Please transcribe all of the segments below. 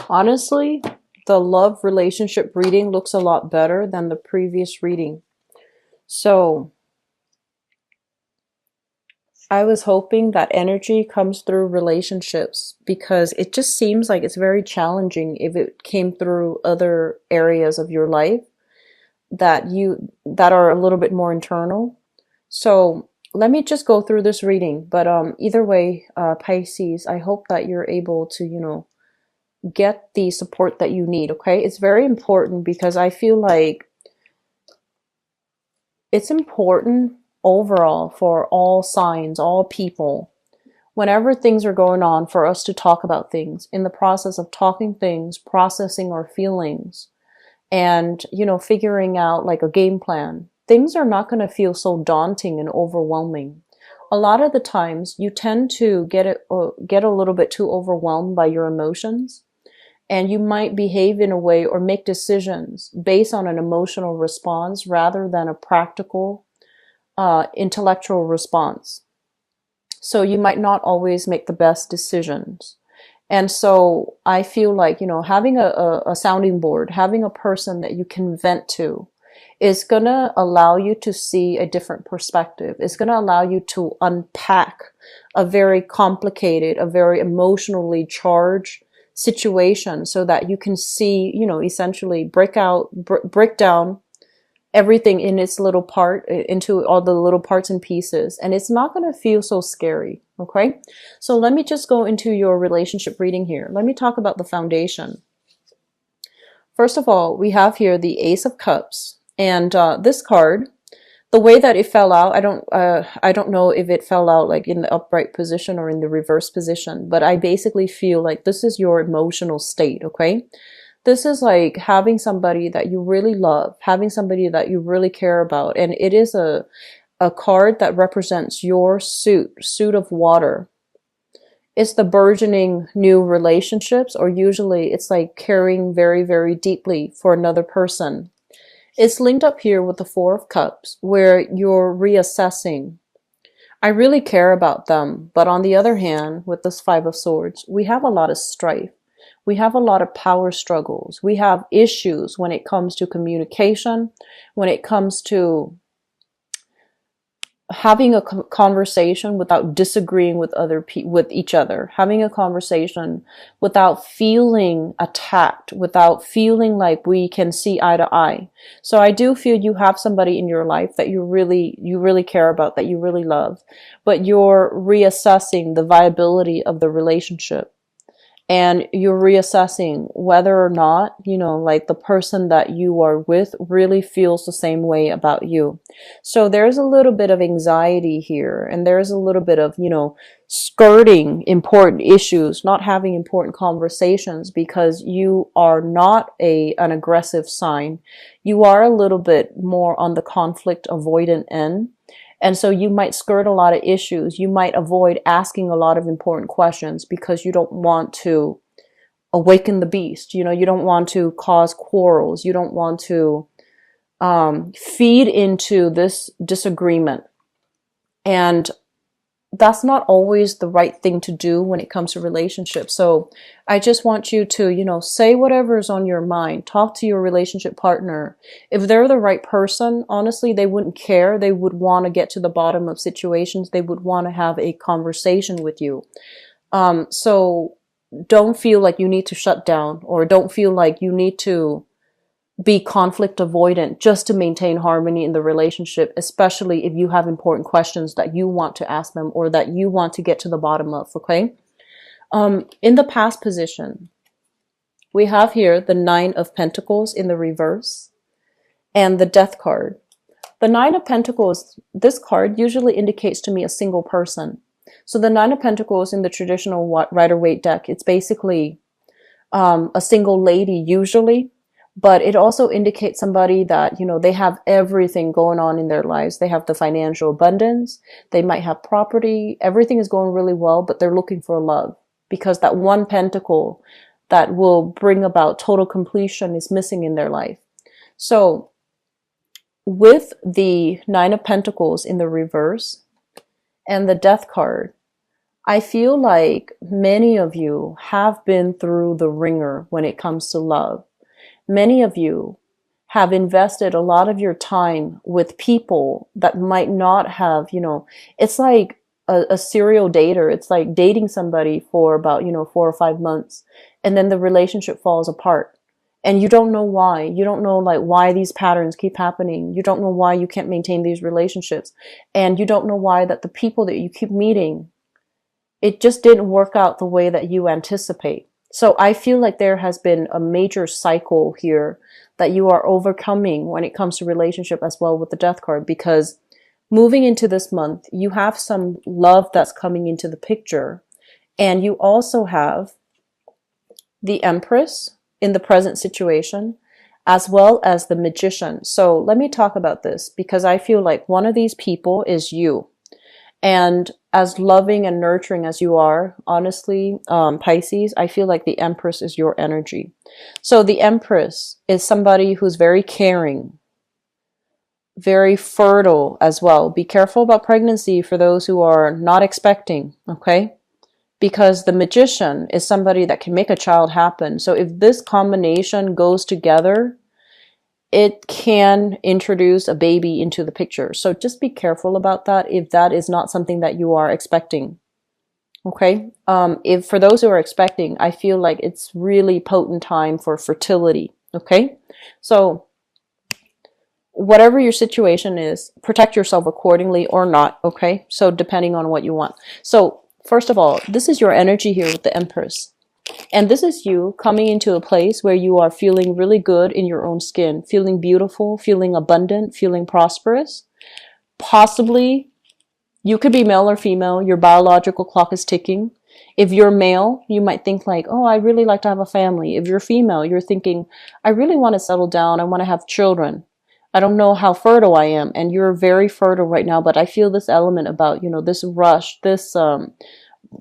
Honestly, the love relationship reading looks a lot better than the previous reading. So I was hoping that energy comes through relationships because it just seems like it's very challenging if it came through other areas of your life that are a little bit more internal. So let me just go through this reading. But either way, Pisces, I hope that you're able to, get the support that you need, okay? It's very important because I feel like it's important overall for all signs, all people, whenever things are going on, for us to talk about things. In the process of talking things, processing our feelings, and, figuring out like a game plan, things are not going to feel so daunting and overwhelming. A lot of the times you tend to get a little bit too overwhelmed by your emotions, and you might behave in a way or make decisions based on an emotional response rather than a practical, intellectual response. So you might not always make the best decisions. And so I feel like, having a sounding board, having a person that you can vent to is going to allow you to see a different perspective. It's going to allow you to unpack a very complicated, a very emotionally charged situation so that you can see, essentially break down everything in its little part into all the little parts and pieces, and it's not going to feel so scary. Okay, so let me just go into your relationship reading here. Let me talk about the foundation. First of all, we have here the Ace of Cups, and this card, the way that it fell out, I don't know if it fell out like in the upright position or in the reverse position, but I basically feel like this is your emotional state. Okay, this is like having somebody that you really love, having somebody that you really care about. And it is a card that represents your suit of water. It's the burgeoning new relationships, or usually it's like caring very, very deeply for another person. It's linked up here with the Four of Cups, where you're reassessing. I really care about them. But on the other hand, with this Five of Swords, we have a lot of strife. We have a lot of power struggles. We have issues when it comes to communication, when it comes to having a conversation without disagreeing with with each other, having a conversation without feeling attacked, without feeling like we can see eye to eye. So I do feel you have somebody in your life that you really care about, that you really love, but you're reassessing the viability of the relationship. And you're reassessing whether or not, like the person that you are with really feels the same way about you. So there's a little bit of anxiety here, and there's a little bit of, skirting important issues, not having important conversations because you are not an aggressive sign. You are a little bit more on the conflict avoidant end. And so you might skirt a lot of issues. You might avoid asking a lot of important questions because you don't want to awaken the beast. You don't want to cause quarrels. You don't want to feed into this disagreement. And that's not always the right thing to do when it comes to relationships. So I just want you to, say whatever's on your mind. Talk to your relationship partner. If they're the right person, honestly, they wouldn't care. They would want to get to the bottom of situations. They would want to have a conversation with you. So don't feel like you need to shut down, or don't feel like you need to be conflict avoidant just to maintain harmony in the relationship, especially if you have important questions that you want to ask them or that you want to get to the bottom of, okay? In the past position, we have here the Nine of Pentacles in the reverse and the Death card. The Nine of Pentacles, this card usually indicates to me a single person. So the Nine of Pentacles in the traditional Rider-Waite deck, it's basically a single lady usually. But it also indicates somebody that, they have everything going on in their lives. They have the financial abundance. They might have property. Everything is going really well, but they're looking for love because that one pentacle that will bring about total completion is missing in their life. So with the Nine of Pentacles in the reverse and the Death card, I feel like many of you have been through the ringer when it comes to love. Many of you have invested a lot of your time with people that might not have, it's like a serial dater. It's like dating somebody for about, 4 or 5 months, and then the relationship falls apart. And you don't know why. You don't know like why these patterns keep happening. You don't know why you can't maintain these relationships. And you don't know why that the people that you keep meeting, it just didn't work out the way that you anticipate. So I feel like there has been a major cycle here that you are overcoming when it comes to relationship as well with the death card, because moving into this month, you have some love that's coming into the picture. And you also have the Empress in the present situation, as well as the Magician. So let me talk about this, because I feel like one of these people is you. And as loving and nurturing as you are, honestly, Pisces, I feel like the Empress is your energy. So the Empress is somebody who's very caring, very fertile as well. Be careful about pregnancy for those who are not expecting, okay? Because the Magician is somebody that can make a child happen. So if this combination goes together, it can introduce a baby into the picture. So just be careful about that if that is not something that you are expecting. Okay? If for those who are expecting, I feel like it's really potent time for fertility. Okay? So whatever your situation is, protect yourself accordingly or not. Okay? So depending on what you want. So first of all, this is your energy here with the Empress. And this is you coming into a place where you are feeling really good in your own skin, feeling beautiful, feeling abundant, feeling prosperous. Possibly, you could be male or female. Your biological clock is ticking. If you're male, you might think like, oh, I really like to have a family. If you're female, you're thinking, I really want to settle down. I want to have children. I don't know how fertile I am. And you're very fertile right now, but I feel this element about, this rush, this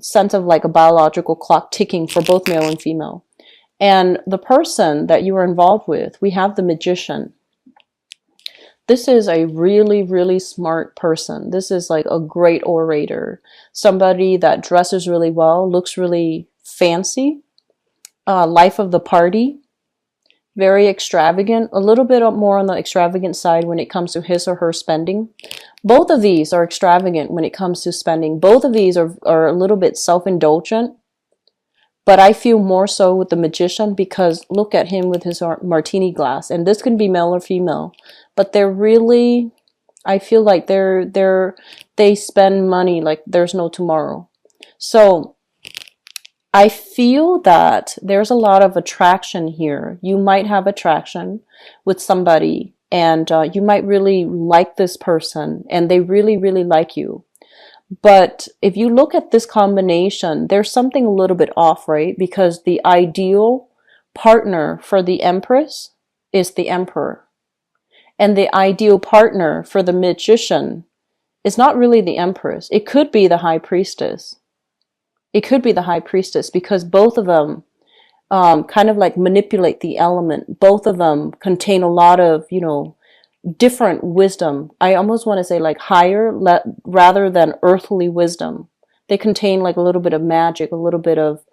sense of like a biological clock ticking for both male and female. And the person that you are involved with, we have the Magician. This is a really, really smart person. This is like a great orator, somebody that dresses really well, looks really fancy, life of the party, very extravagant, a little bit more on the extravagant side when it comes to his or her spending. Both of these are extravagant when it comes to spending. Both of these are a little bit self-indulgent, but I feel more so with the Magician, because look at him with his martini glass, and this can be male or female, but they're really, I feel like they spend money like there's no tomorrow. So I feel that there's a lot of attraction here. You might have attraction with somebody, and you might really like this person, and they really, really like you. But if you look at this combination, there's something a little bit off, right? Because the ideal partner for the Empress is the Emperor. And the ideal partner for the Magician is not really the Empress. It could be the High Priestess. It could be the High Priestess, because both of them kind of like manipulate the element. Both of them contain a lot of, different wisdom. I almost want to say like higher rather than earthly wisdom. They contain like a little bit of magic, a little bit of,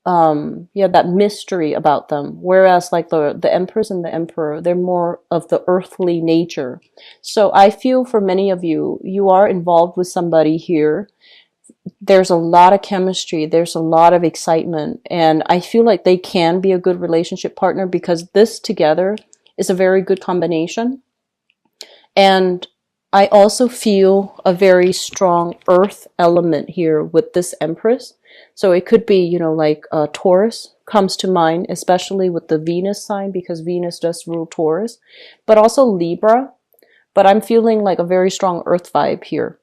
that mystery about them. Whereas like the Empress and the Emperor, they're more of the earthly nature. So I feel for many of you, you are involved with somebody here. There's a lot of chemistry. There's a lot of excitement. And I feel like they can be a good relationship partner, because this together is a very good combination. And I also feel a very strong earth element here with this Empress. So it could be, like Taurus comes to mind, especially with the Venus sign, because Venus does rule Taurus, but also Libra. But I'm feeling like a very strong earth vibe here.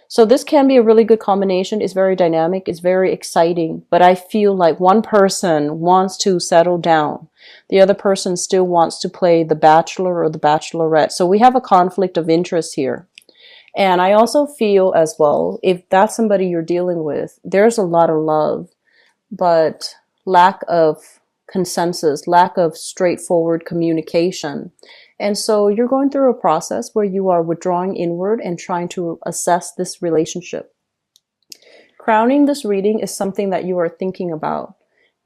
So this can be a really good combination. It's very dynamic. It's very exciting. But I feel like one person wants to settle down. The other person still wants to play the bachelor or the bachelorette. So we have a conflict of interest here. And I also feel as well, if that's somebody you're dealing with, there's a lot of love, but lack of consensus, lack of straightforward communication. And so you're going through a process where you are withdrawing inward and trying to assess this relationship. Crowning this reading is something that you are thinking about.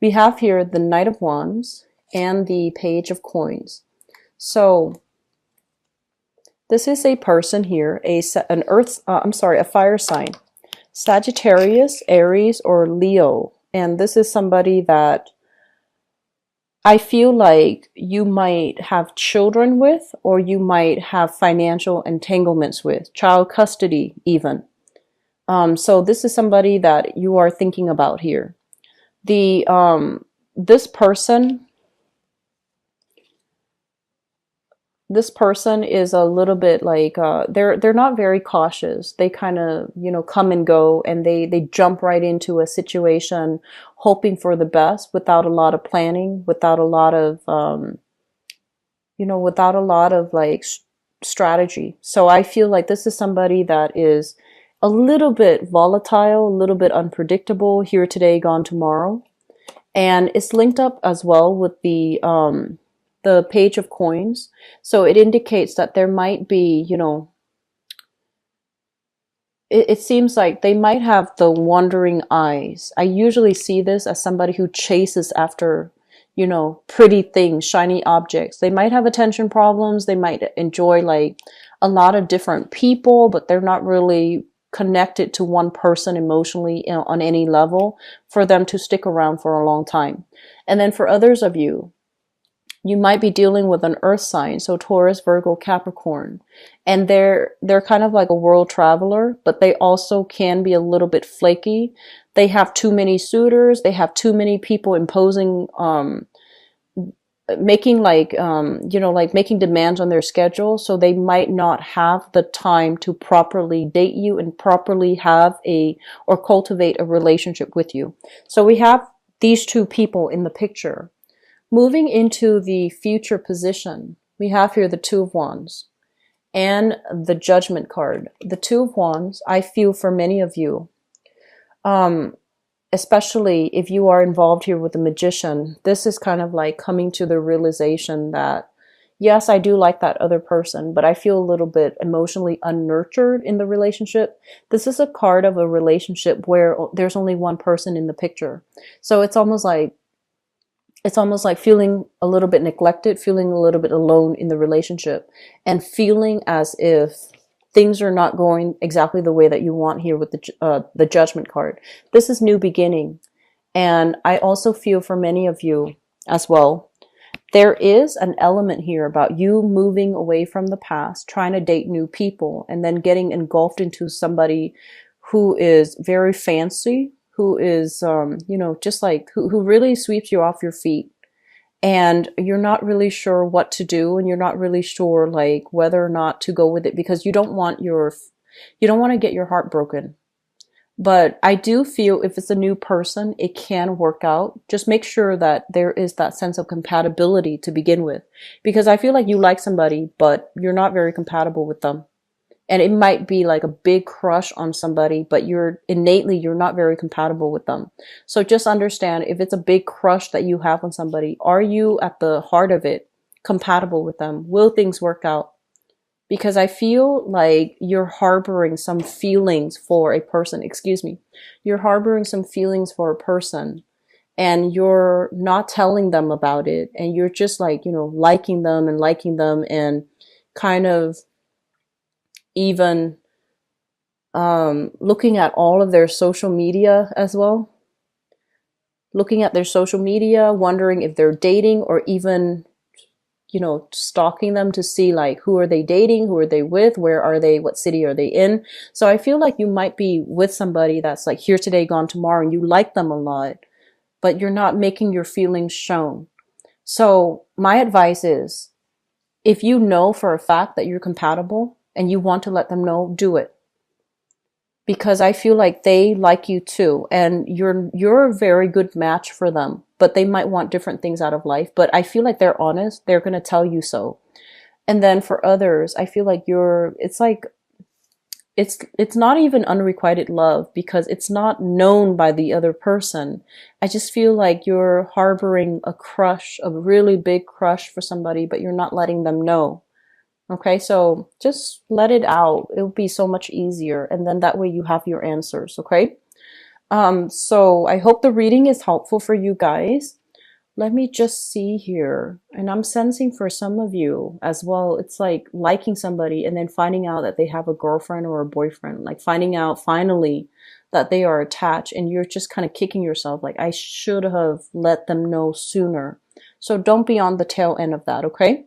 We have here the Knight of Wands and the Page of Coins. So this is a person here, a fire sign, Sagittarius, Aries, or Leo. And this is somebody that I feel like you might have children with, or you might have financial entanglements with, child custody even. So this is somebody that you are thinking about here. This person is a little bit like they're not very cautious. They kind of, you know, come and go, and they jump right into a situation hoping for the best without a lot of planning, without a lot of without a lot of like strategy. So I feel like this is somebody that is a little bit volatile, a little bit unpredictable, here today, gone tomorrow. And it's linked up as well with the Page of Coins. So it indicates that there might be, you know, it seems like they might have the wandering eyes. I usually see this as somebody who chases after, you know, pretty things, shiny objects. They might have attention problems. They might enjoy like a lot of different people, but they're not really connected to one person emotionally, you know, on any level for them to stick around for a long time. And then for others of you, you might be dealing with an earth sign, so Taurus, Virgo, Capricorn. And they're kind of like a world traveler, but they also can be a little bit flaky. They have too many suitors. They have too many people imposing, making like, like making demands on their schedule. So they might not have the time to properly date you and properly have or cultivate a relationship with you. So we have these two people in the picture. Moving into the future position, we have here the Two of Wands and the Judgment card. The Two of Wands, I feel for many of you, especially if you are involved here with the Magician, this is kind of like coming to the realization that, yes, I do like that other person, but I feel a little bit emotionally unnurtured in the relationship. This is a card of a relationship where there's only one person in the picture. So it's almost like feeling a little bit neglected, feeling a little bit alone in the relationship, and feeling as if things are not going exactly the way that you want here with the Judgment card. This is new beginning. And I also feel for many of you as well, there is an element here about you moving away from the past, trying to date new people, and then getting engulfed into somebody who is very fancy, who is, just like, who really sweeps you off your feet. And you're not really sure what to do, and you're not really sure like whether or not to go with it, because you don't want to get your heart broken. But I do feel if it's a new person, it can work out. Just make sure that there is that sense of compatibility to begin with, because I feel like you like somebody, but you're not very compatible with them. And it might be like a big crush on somebody, but you're not very compatible with them. So just understand, if it's a big crush that you have on somebody, are you at the heart of it compatible with them? Will things work out? Because I feel like you're harboring some feelings for a person. Excuse me. You're harboring some feelings for a person, and you're not telling them about it. And you're just like, liking them and kind of even looking at all of their social media as well. Looking at their social media, wondering if they're dating, or even, stalking them to see like, who are they dating? Who are they with? Where are they? What city are they in? So I feel like you might be with somebody that's like here today, gone tomorrow, and you like them a lot, but you're not making your feelings shown. So my advice is, if you know for a fact that you're compatible and you want to let them know, do it. Because I feel like they like you too, and you're a very good match for them, but they might want different things out of life. But I feel like they're honest. They're going to tell you so. And then for others, I feel like it's not even unrequited love, because it's not known by the other person. I just feel like you're harboring a crush, a really big crush for somebody, but you're not letting them know. Okay, so just let it out. It'll be so much easier. And then that way you have your answers, okay? So I hope the reading is helpful for you guys. Let me just see here. And I'm sensing for some of you as well, it's like liking somebody and then finding out that they have a girlfriend or a boyfriend, like finding out finally that they are attached and you're just kind of kicking yourself like, I should have let them know sooner. So don't be on the tail end of that, okay?